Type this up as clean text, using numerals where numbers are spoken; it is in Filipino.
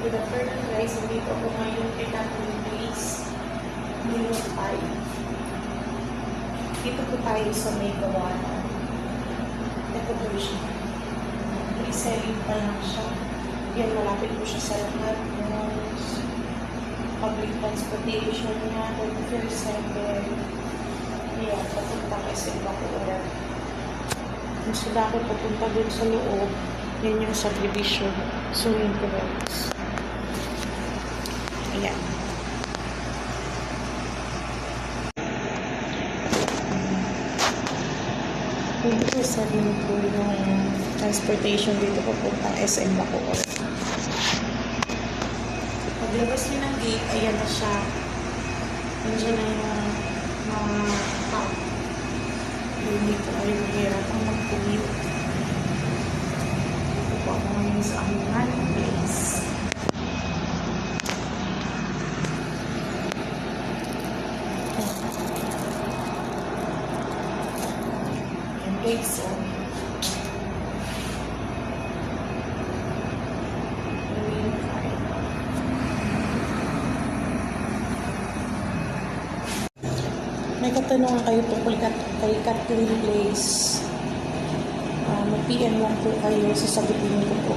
Good afternoon guys, nandito ako ngayon kay Kathleen Place, Million 5. Dito po tayo sa may gawanan. Ito po siya. Pre-selling pa lang siya. Yan, malapit po siya sa lahat ng public transportation niya, 24/7. Yan, papunta kasi Bacoor. Kung sila ako papunta dun sa loob, yan yung subdivision, swimming pools. Ayan. Dito sa rin po yung transportation dito papuntang SM Bacoor. Paglabas niyo ng gate, ayan na siya. Nandiyan na yung mga tao. Hindi po kayo mahirap ang mag-commute. Dito po ako ngayon sa Amungan Place. Yung place, oh. May katanungan kayo tungkol kay Kathleen Place. Mag-PM lang po kayo, sasagutin ko po.